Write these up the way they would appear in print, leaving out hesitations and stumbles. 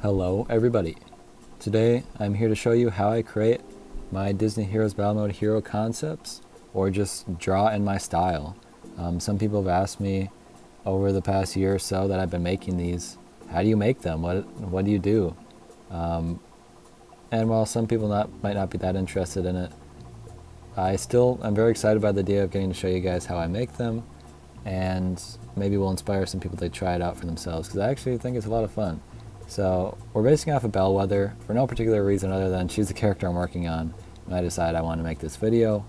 Hello everybody. Today I'm here to show you how I create my Disney Heroes Battle Mode hero concepts, or just draw in my style. Some people have asked me over the past year or so that I've been making these, how do you make them? What do you do? And while some people might not be that interested in it, I'm very excited by the idea of getting to show you guys how I make them, and maybe we'll inspire some people to try it out for themselves, because I actually think it's a lot of fun. So we're basing off of Bellwether for no particular reason other than she's the character I'm working on, and I decided I want to make this video.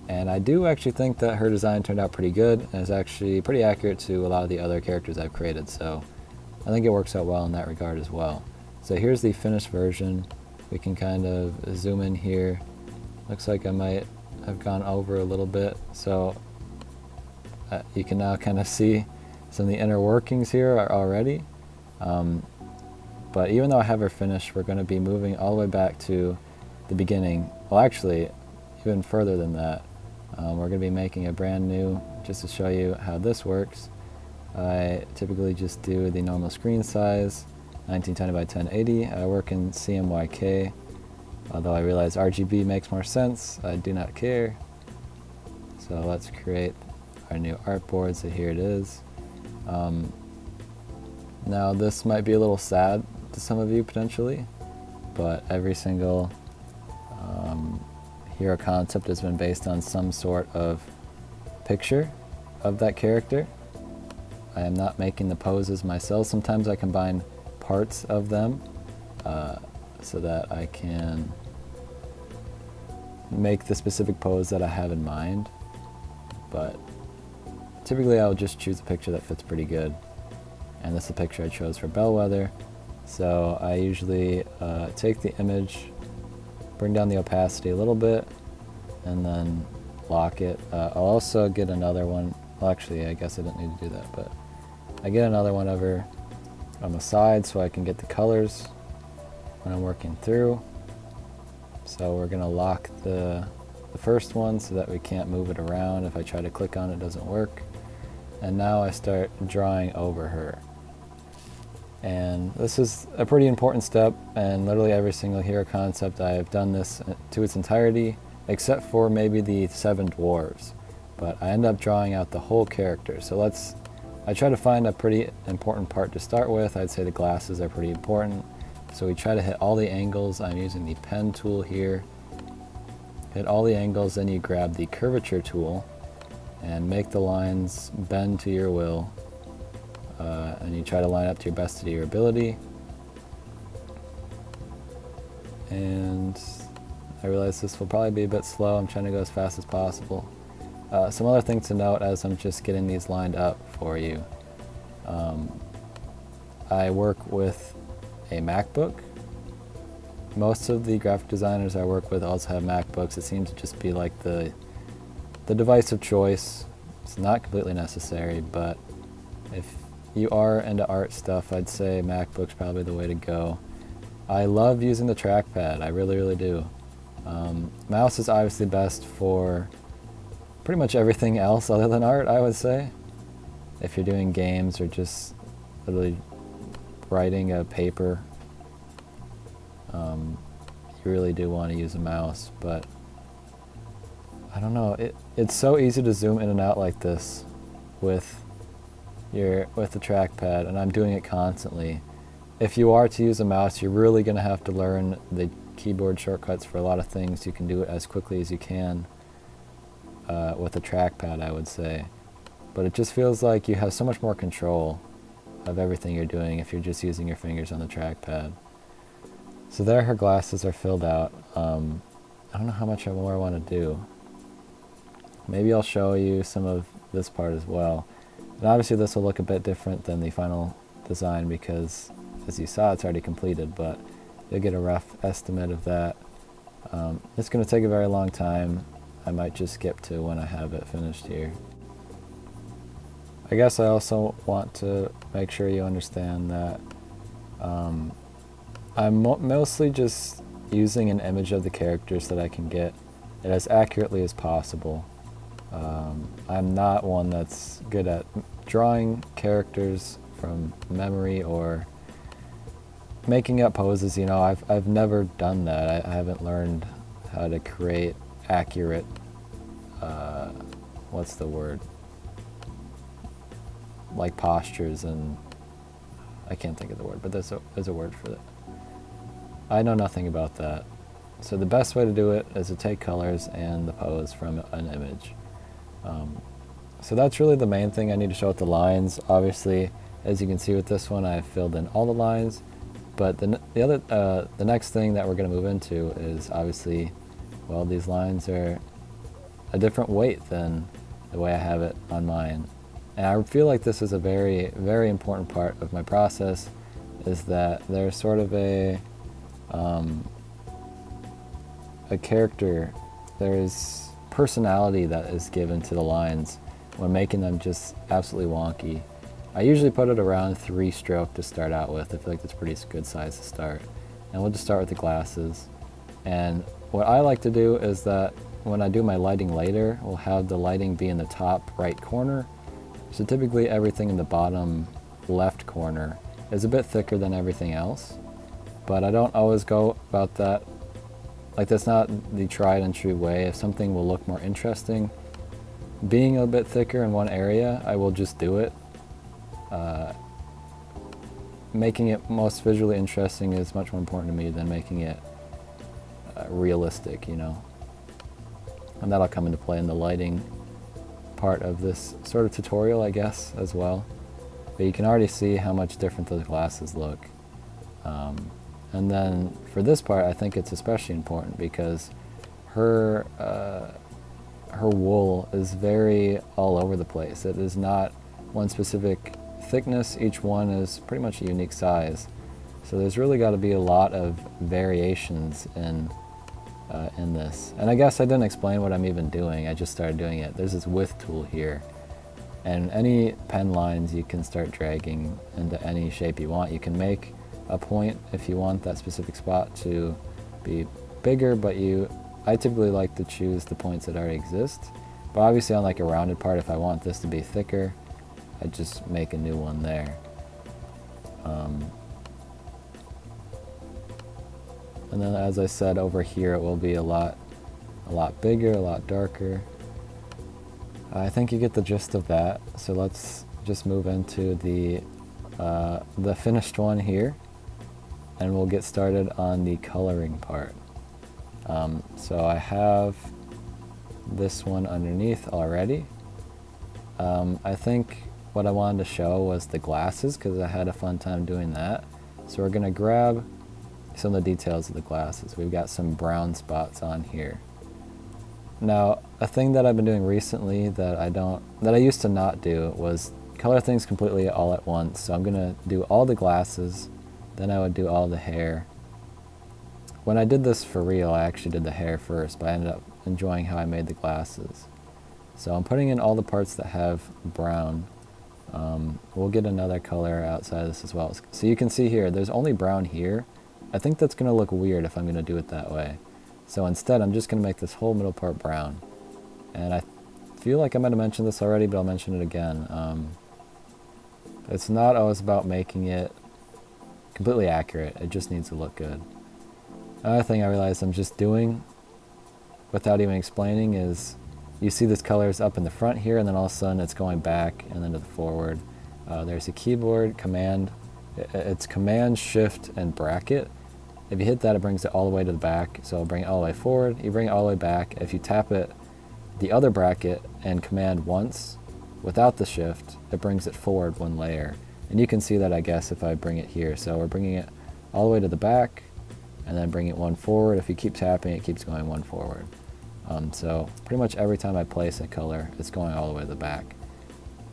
And I do actually think that her design turned out pretty good, and is actually pretty accurate to a lot of the other characters I've created, so I think it works out well in that regard as well. So here's the finished version. We can kind of zoom in here. Looks like I might have gone over a little bit, so you can now kind of see some of the inner workings here already. But even though I have her finished, we're going to be moving all the way back to the beginning. Well, actually, even further than that. We're going to be making a brand new, just to show you how this works. I typically just do the normal screen size, 1920 by 1080. I work in CMYK, although I realize RGB makes more sense. I do not care. So let's create our new artboard. So here it is. Now this might be a little sad to some of you potentially, but every single hero concept has been based on some sort of picture of that character. I am not making the poses myself. Sometimes I combine parts of them so that I can make the specific pose that I have in mind, but typically I'll just choose a picture that fits pretty good. And this is the picture I chose for Bellwether. So I usually take the image, bring down the opacity a little bit, and then lock it. I'll also get another one. Well, actually, I guess I didn't need to do that, but I get another one over on the side so I can get the colors when I'm working through. So we're going to lock the first one so that we can't move it around. If I try to click on it, it doesn't work. And now I start drawing over her. And this is a pretty important step, and literally every single hero concept I've done this to its entirety, except for maybe the 7 dwarves. But I end up drawing out the whole character. So I try to find a pretty important part to start with. I'd say the glasses are pretty important. So we try to hit all the angles. I'm using the pen tool here. Hit all the angles, then you grab the curvature tool and make the lines bend to your will. And you try to line up to your best of your ability. And I realize this will probably be a bit slow. I'm trying to go as fast as possible. Some other things to note as I'm just getting these lined up for you. I work with a MacBook. Most of the graphic designers I work with also have MacBooks. It seems to just be like the device of choice. It's not completely necessary, but if you are into art stuff, I'd say MacBook's probably the way to go. I love using the trackpad, I really, really do. Mouse is obviously best for pretty much everything else other than art, I would say. If you're doing games or just literally writing a paper, you really do want to use a mouse, but I don't know, it's so easy to zoom in and out like this with the trackpad, and I'm doing it constantly. If you are to use a mouse, you're really going to have to learn the keyboard shortcuts for a lot of things. You can do it as quickly as you can with the trackpad, I would say. But it just feels like you have so much more control of everything you're doing if you're just using your fingers on the trackpad. So there, her glasses are filled out. I don't know how much more I want to do. Maybe I'll show you some of this part as well. And obviously this will look a bit different than the final design because, as you saw, it's already completed, but you'll get a rough estimate of that. It's going to take a very long time. I might just skip to when I have it finished here. I guess I also want to make sure you understand that I'm mostly just using an image of the characters that I can get it as accurately as possible. I'm not one that's good at drawing characters from memory or making up poses, you know, I've never done that. I haven't learned how to create accurate, what's the word? Like postures, and I can't think of the word, but there's a word for that. I know nothing about that. So the best way to do it is to take colors and the pose from an image. So that's really the main thing I need to show with the lines. Obviously, as you can see with this one, I filled in all the lines. But the next thing that we're going to move into is obviously, well, these lines are a different weight than the way I have it on mine. And I feel like this is a very, very important part of my process, is that there's sort of a character, there's personality that is given to the lines when making them just absolutely wonky. I usually put it around 3 stroke to start out with. I feel like that's a pretty good size to start. And we'll just start with the glasses. And what I like to do is that when I do my lighting later, we'll have the lighting be in the top right corner. So typically everything in the bottom left corner is a bit thicker than everything else. But I don't always go about that. Like, that's not the tried and true way. If something will look more interesting, being a bit thicker in one area, I will just do it. Making it most visually interesting is much more important to me than making it realistic, you know. And that'll come into play in the lighting part of this sort of tutorial, I guess, as well. But you can already see how much different those glasses look. And then for this part, I think it's especially important because her wool is very all over the place. It is not one specific thickness. Each one is pretty much a unique size. So there's really got to be a lot of variations in this. And I guess I didn't explain what I'm even doing. I just started doing it. There's this width tool here. And any pen lines you can start dragging into any shape you want. You can make a point if you want that specific spot to be bigger, but I typically like to choose the points that already exist. But obviously on like a rounded part, if I want this to be thicker, I just make a new one there. And then, as I said, over here it will be a lot bigger, a lot darker. I think you get the gist of that. So let's just move into the finished one here, and we'll get started on the coloring part. So I have this one underneath already. I think what I wanted to show was the glasses, because I had a fun time doing that. So we're going to grab some of the details of the glasses. We've got some brown spots on here. Now, a thing that I've been doing recently that I used to not do was color things completely all at once. So I'm going to do all the glasses, then I would do all the hair. When I did this for real, I actually did the hair first, but I ended up enjoying how I made the glasses. So I'm putting in all the parts that have brown. We'll get another color outside of this as well. So you can see here, there's only brown here. I think that's going to look weird if I'm going to do it that way. So instead, I'm just going to make this whole middle part brown. And I feel like I might have mentioned this already, but I'll mention it again. It's not always about making it completely accurate. It just needs to look good. Another thing I realized I'm just doing without even explaining is you see this color is up in the front here, and then all of a sudden it's going back and then to the forward. There's a keyboard command. It's Command, Shift, and bracket. If you hit that, it brings it all the way to the back. So it'll bring it all the way forward. You bring it all the way back. If you tap it, the other bracket, and Command once without the shift, it brings it forward one layer. And you can see that, I guess, if I bring it here. So we're bringing it all the way to the back, and then bring it one forward. If you keep tapping, it keeps going one forward. So pretty much every time I place a color, it's going all the way to the back.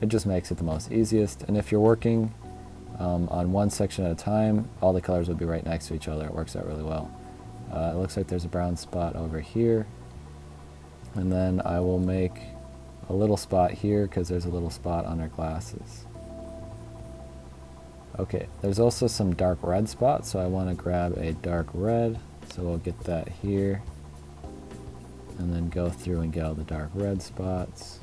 It just makes it the most easiest. And if you're working on one section at a time, all the colors will be right next to each other. It works out really well. It looks like there's a brown spot over here. And then I will make a little spot here because there's a little spot on our glasses. Okay, there's also some dark red spots, so I want to grab a dark red. So we'll get that here. And then go through and get all the dark red spots.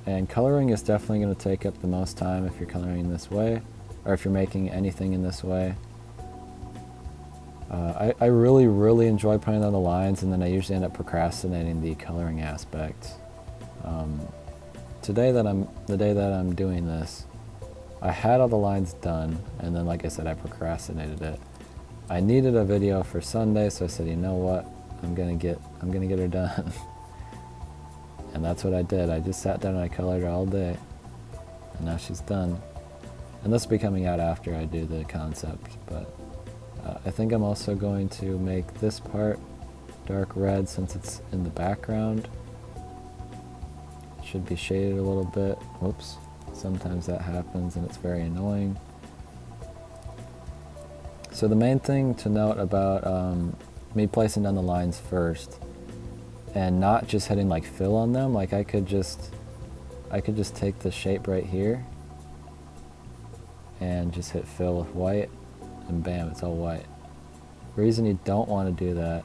And coloring is definitely going to take up the most time if you're coloring this way, or if you're making anything in this way. I really enjoy putting on the lines, and then I usually end up procrastinating the coloring aspect. The day that I'm doing this, I had all the lines done, and then like I said, I procrastinated it. I needed a video for Sunday, so I said, you know what, I'm gonna get her done. And that's what I did. I just sat down and I colored her all day, and now she's done. And this will be coming out after I do the concept, but I think I'm also going to make this part dark red since it's in the background. It should be shaded a little bit. Whoops. Sometimes that happens and it's very annoying. So the main thing to note about me placing down the lines first and not just hitting like fill on them, like I could just take the shape right here and just hit fill with white, and bam, it's all white. The reason you don't want to do that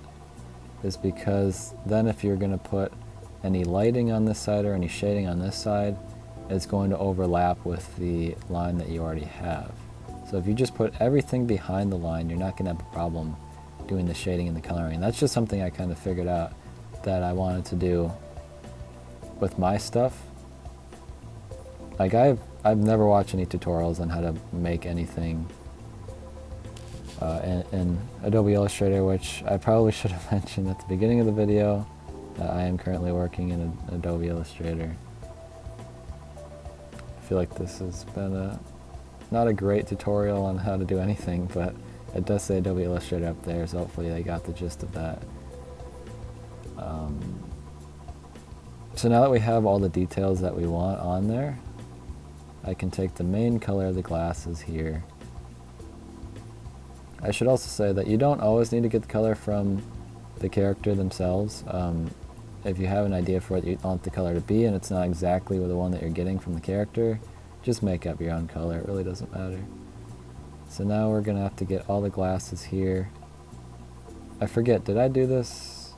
is because then if you're going to put any lighting on this side or any shading on this side, it's going to overlap with the line that you already have. So if you just put everything behind the line, you're not going to have a problem doing the shading and the coloring. That's just something I kind of figured out that I wanted to do with my stuff. Like I've never watched any tutorials on how to make anything in Adobe Illustrator, which I probably should have mentioned at the beginning of the video. I am currently working in Adobe Illustrator. I feel like this has been not a great tutorial on how to do anything, but it does say Adobe Illustrator up there, so hopefully they got the gist of that. So now that we have all the details that we want on there, I can take the main color of the glasses here. I should also say that you don't always need to get the color from the character themselves. If you have an idea for what you want the color to be and it's not exactly the one that you're getting from the character, just make up your own color. It really doesn't matter. So now we're going to have to get all the glasses here. I forget, did I do this?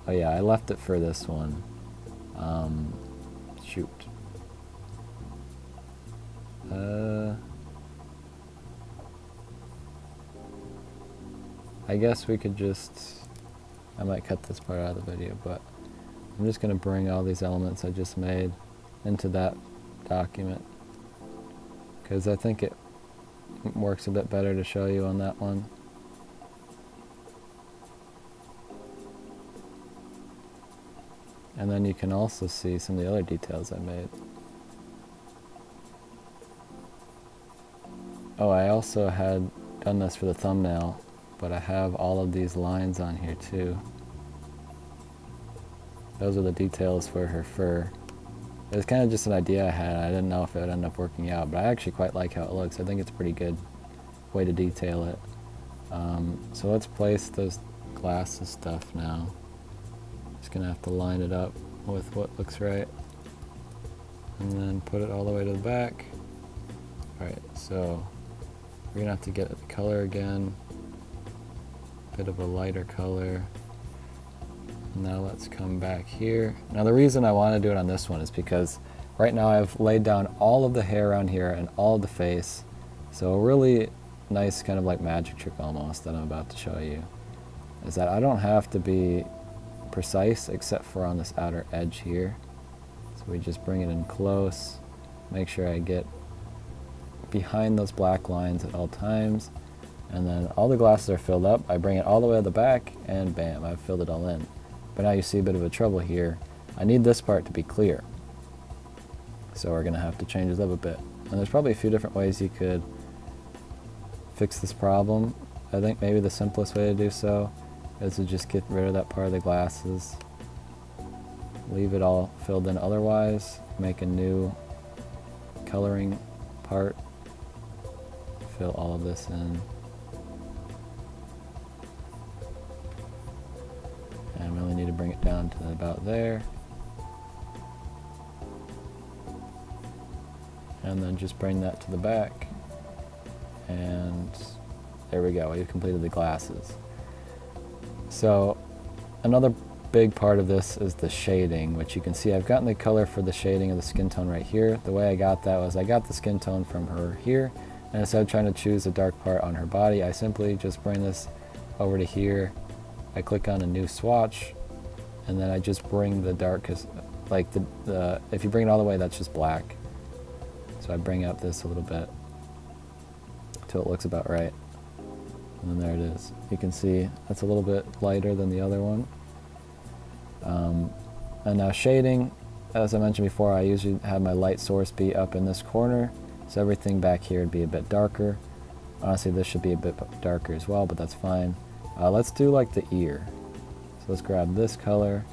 Oh yeah, I left it for this one. Shoot. I guess we could just, I might cut this part out of the video, but I'm just going to bring all these elements I just made into that document, because I think it works a bit better to show you on that one. And then you can also see some of the other details I made. Oh, I also had done this for the thumbnail, but I have all of these lines on here too. Those are the details for her fur. It was kind of just an idea I had. I didn't know if it would end up working out, but I actually quite like how it looks. I think it's a pretty good way to detail it. So let's place those glasses stuff now. Just gonna have to line it up with what looks right, and then put it all the way to the back. Alright, so we're gonna have to get the color again, bit of a lighter color. Now let's come back here. Now the reason I want to do it on this one is because right now I've laid down all of the hair around here and all of the face. So a really nice kind of like magic trick almost that I'm about to show you is that I don't have to be precise except for on this outer edge here. So we just bring it in close, make sure I get behind those black lines at all times, and then all the glasses are filled up. I bring it all the way to the back and bam, I've filled it all in. But now you see a bit of a trouble here. I need this part to be clear. So we're gonna have to change it up a bit. And there's probably a few different ways you could fix this problem. I think maybe the simplest way to do so is to just get rid of that part of the glasses. Leave it all filled in otherwise. Make a new coloring part. Fill all of this in. And we only need to bring it down to about there. And then just bring that to the back. And there we go, we've completed the glasses. So another big part of this is the shading, which you can see I've gotten the color for the shading of the skin tone right here. The way I got that was I got the skin tone from her here, and instead of trying to choose a dark part on her body, I simply just bring this over to here. I click on a new swatch, and then I just bring the darkest, like if you bring it all the way, that's just black. So I bring up this a little bit till it looks about right. And then there it is. You can see that's a little bit lighter than the other one. And now shading, as I mentioned before, I usually have my light source be up in this corner, so everything back here would be a bit darker. Honestly, this should be a bit darker as well, but that's fine. Let's do like the ear. So let's grab this color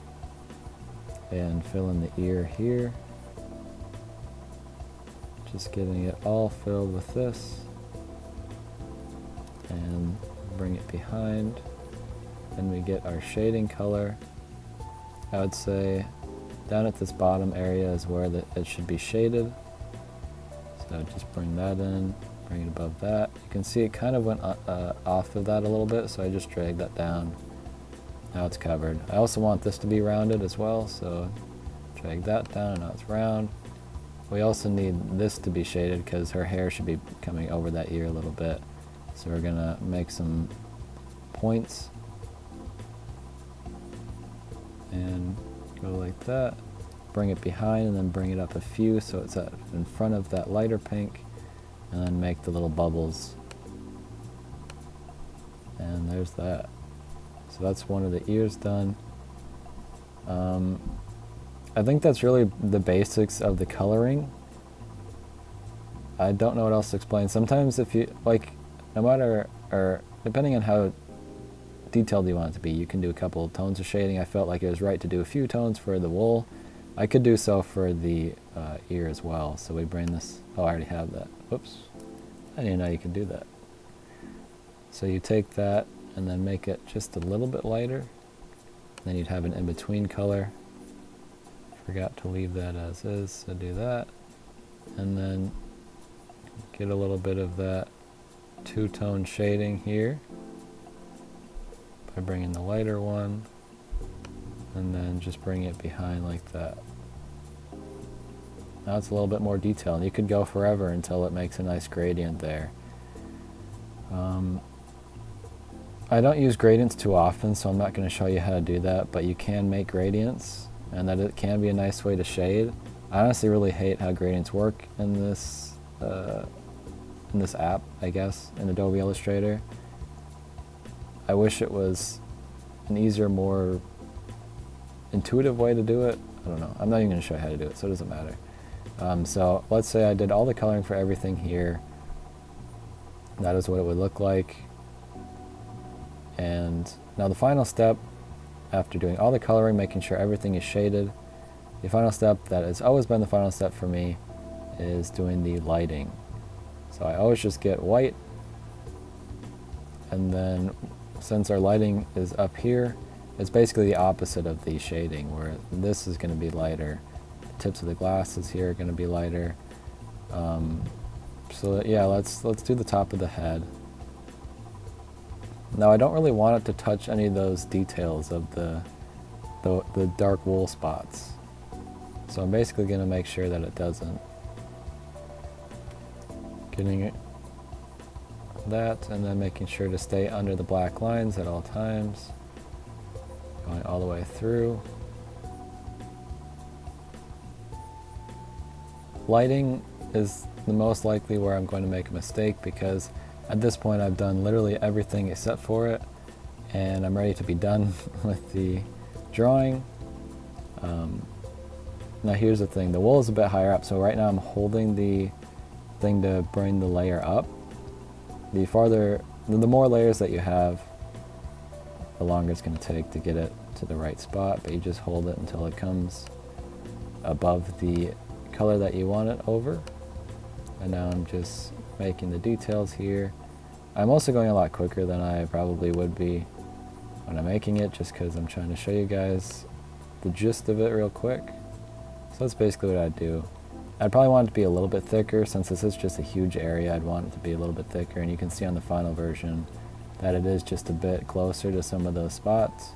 and fill in the ear here. Just getting it all filled with this. And bring it behind. Then we get our shading color. I would say down at this bottom area is where it should be shaded. So just bring that in, bring it above that. You can see it kind of went off of that a little bit, so I just dragged that down. Now it's covered. I also want this to be rounded as well, so drag that down and now it's round. We also need this to be shaded because her hair should be coming over that ear a little bit. So we're gonna make some points and go like that. Bring it behind and then bring it up a few so it's in front of that lighter pink, and then make the little bubbles. And there's that. So that's one of the ears done. I think that's really the basics of the coloring. I don't know what else to explain. Sometimes if you, like, no matter, or depending on how detailed you want it to be, you can do a couple of tones of shading. I felt like it was right to do a few tones for the wool. I could do so for the ear as well. So we bring this, oh, I already have that. Whoops. I didn't know you could do that. So you take that and then make it just a little bit lighter. Then you'd have an in-between color. Forgot to leave that as is, so do that. And then get a little bit of that two-tone shading here by bringing the lighter one, and then just bring it behind like that. Now it's a little bit more detailed. You could go forever until it makes a nice gradient there. I don't use gradients too often, so I'm not going to show you how to do that, but you can make gradients, and that it can be a nice way to shade. I honestly really hate how gradients work in this app, I guess, in Adobe Illustrator. I wish it was an easier, more intuitive way to do it. I don't know. I'm not even going to show you how to do it, so it doesn't matter. So let's say I did all the coloring for everything here. That is what it would look like. And now the final step, after doing all the coloring, making sure everything is shaded, the final step that has always been the final step for me is doing the lighting. So I always just get white, and then since our lighting is up here, it's basically the opposite of the shading, where this is going to be lighter. The tips of the glasses here are going to be lighter. So yeah, let's do the top of the head. Now I don't really want it to touch any of those details of the dark wool spots. So I'm basically going to make sure that it doesn't. Getting it that, and then making sure to stay under the black lines at all times. Going all the way through. Lighting is the most likely where I'm going to make a mistake, because at this point I've done literally everything except for it, and I'm ready to be done with the drawing. Now here's the thing, the wool is a bit higher up, so right now I'm holding the thing to bring the layer up. The more layers that you have, the longer it's going to take to get it to the right spot, but you just hold it until it comes above the color that you want it over. And now I'm just making the details here. I'm also going a lot quicker than I probably would be when I'm making it, just because I'm trying to show you guys the gist of it real quick. So that's basically what I'd do. I'd probably want it to be a little bit thicker, since this is just a huge area. I'd want it to be a little bit thicker, and you can see on the final version that it is just a bit closer to some of those spots.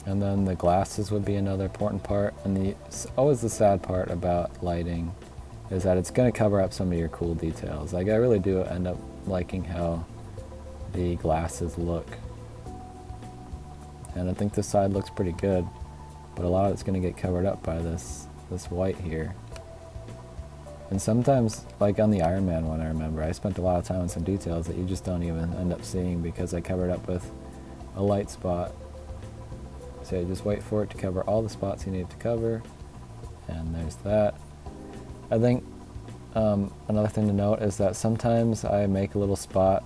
And then the glasses would be another important part. And always the sad part about lighting is that it's going to cover up some of your cool details. Like I really do end up liking how the glasses look. And I think this side looks pretty good, but a lot of it's going to get covered up by this white here. And sometimes, like on the Iron Man one, I remember, I spent a lot of time on some details that you just don't even end up seeing because I covered up with a light spot. So you just wait for it to cover all the spots you need to cover. And there's that. I think another thing to note is that sometimes I make a little spot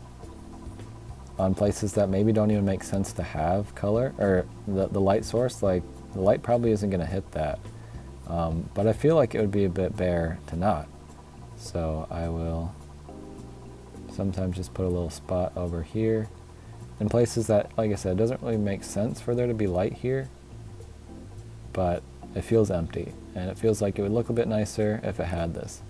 on places that maybe don't even make sense to have color, or the light source, like the light probably isn't going to hit that. But I feel like it would be a bit bare to not. So I will sometimes just put a little spot over here in places that, like I said, it doesn't really make sense for there to be light here, but it feels empty, and it feels like it would look a bit nicer if it had this.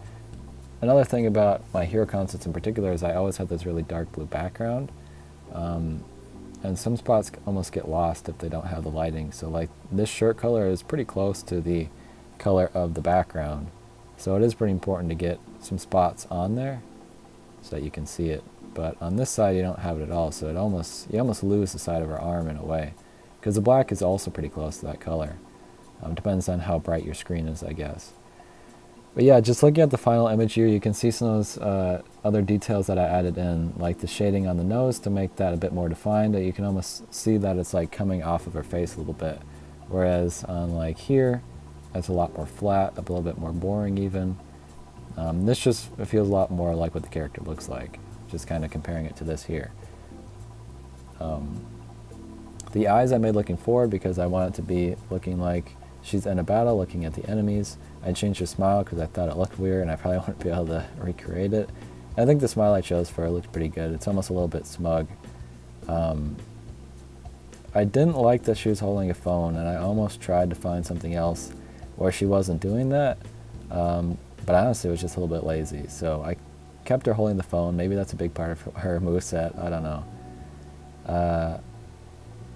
Another thing about my hero concepts in particular is I always have this really dark blue background, and some spots almost get lost if they don't have the lighting. So like this shirt color is pretty close to the color of the background, so it is pretty important to get some spots on there so that you can see it. But on this side you don't have it at all, so you almost lose the side of her arm in a way, because the black is also pretty close to that color. Depends on how bright your screen is, I guess. But yeah, just looking at the final image here, you can see some of those other details that I added in, like the shading on the nose to make that a bit more defined. You can almost see that it's like coming off of her face a little bit, whereas on like here, it's a lot more flat, a little bit more boring even. This just feels a lot more like what the character looks like, just kind of comparing it to this here. The eyes I made looking forward because I want it to be looking like she's in a battle looking at the enemies. I changed her smile because I thought it looked weird and I probably wouldn't be able to recreate it. And I think the smile I chose for her looked pretty good. It's almost a little bit smug. I didn't like that she was holding a phone, and I almost tried to find something else where she wasn't doing that. But honestly, it was just a little bit lazy. So I kept her holding the phone. Maybe that's a big part of her moveset. I don't know.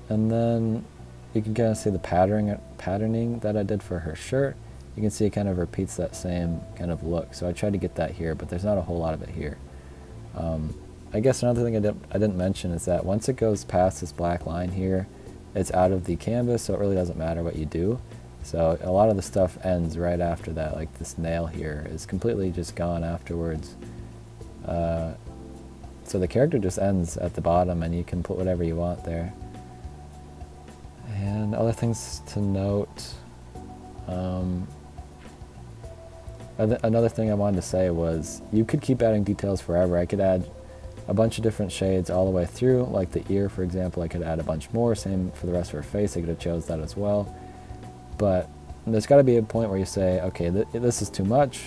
And then you can kind of see the patterning that I did for her shirt. You can see it kind of repeats that same kind of look. So I tried to get that here, but there's not a whole lot of it here. I guess another thing I didn't mention is that once it goes past this black line here, it's out of the canvas, so it really doesn't matter what you do. So a lot of the stuff ends right after that, like this nail here is completely just gone afterwards. So the character just ends at the bottom and you can put whatever you want there. And other things to note, another thing I wanted to say was you could keep adding details forever. I could add a bunch of different shades all the way through, like the ear, for example. I could add a bunch more, same for the rest of her face. I could have chose that as well. But there's got to be a point where you say, okay, this is too much.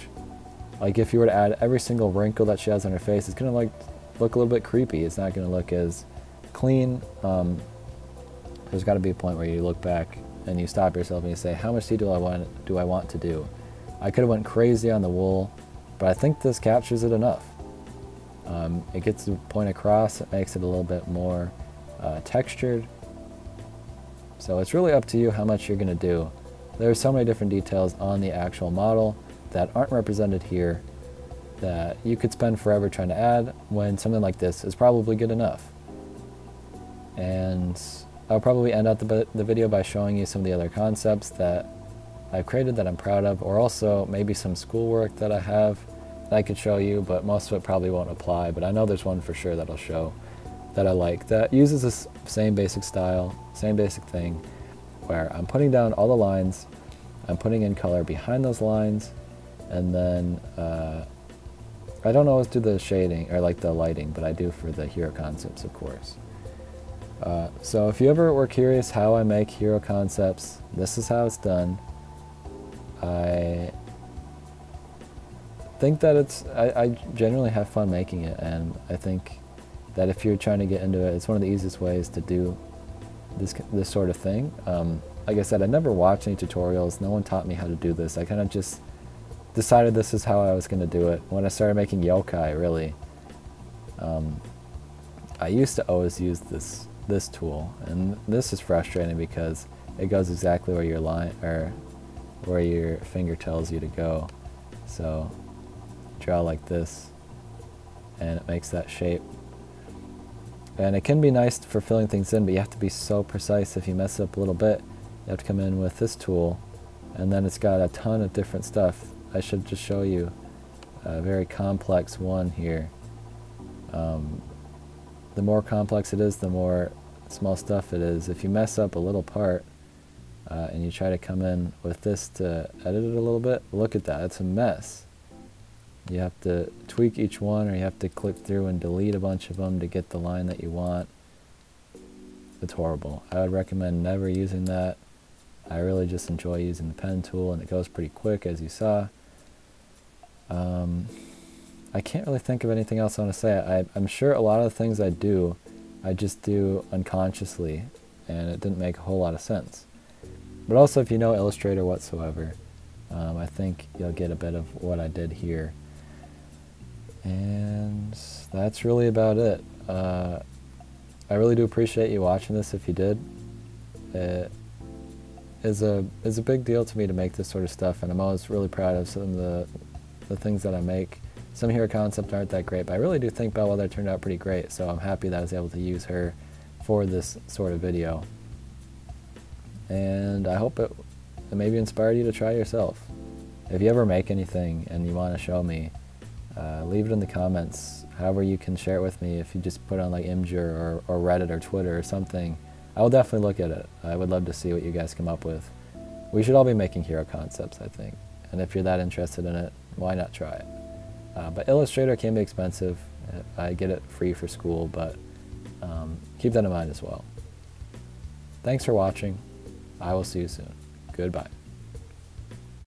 Like if you were to add every single wrinkle that she has on her face, it's going to like look a little bit creepy. It's not going to look as clean. There's got to be a point where you look back and you stop yourself and you say, how much detail do I want to do? I could have went crazy on the wool, but I think this captures it enough. It gets the point across. It makes it a little bit more textured. So it's really up to you how much you're going to do. There's so many different details on the actual model that aren't represented here that you could spend forever trying to add, when something like this is probably good enough. And I'll probably end out the video by showing you some of the other concepts that I've created that I'm proud of, or also maybe some schoolwork that I have that I could show you, but most of it probably won't apply. But I know there's one for sure that I'll show that I like, that uses this same basic style, same basic thing, where I'm putting down all the lines, I'm putting in color behind those lines, and then I don't always do the shading or like the lighting, but I do for the hero concepts, of course. So if you ever were curious how I make hero concepts, this is how it's done. I think that I genuinely have fun making it, and I think that if you're trying to get into it, it's one of the easiest ways to do this sort of thing. Like I said, I never watched any tutorials. No one taught me how to do this. I kind of just decided this is how I was going to do it. When I started making yokai, really, I used to always use this this tool, and this is frustrating because it goes exactly where your line, or where your finger tells you to go. So draw like this, and it makes that shape. And it can be nice for filling things in, but you have to be so precise. If you mess it up a little bit, you have to come in with this tool, and then it's got a ton of different stuff. I should just show you a very complex one here. The more complex it is, the more small stuff it is. If you mess up a little part and you try to come in with this to edit it a little bit, look at that, it's a mess. You have to tweak each one, or you have to click through and delete a bunch of them to get the line that you want. It's horrible. I would recommend never using that. I really just enjoy using the pen tool, and it goes pretty quick, as you saw. I can't really think of anything else I want to say. I'm sure a lot of the things I do, I just do unconsciously, and it didn't make a whole lot of sense. But also, if you know Illustrator whatsoever, I think you'll get a bit of what I did here. And that's really about it. I really do appreciate you watching this if you did. It is a big deal to me to make this sort of stuff, and I'm always really proud of some of the things that I make. Some hero concepts aren't that great, but I really do think Bellwether turned out pretty great, so I'm happy that I was able to use her for this sort of video. And I hope it maybe inspired you to try yourself. If you ever make anything and you want to show me, leave it in the comments. However you can share it with me. If you just put it on like Imgur or Reddit or Twitter or something, I will definitely look at it. I would love to see what you guys come up with. We should all be making hero concepts, I think. And if you're that interested in it, why not try it? But Illustrator can be expensive. I get it free for school, but keep that in mind as well. Thanks for watching. I will see you soon. Goodbye.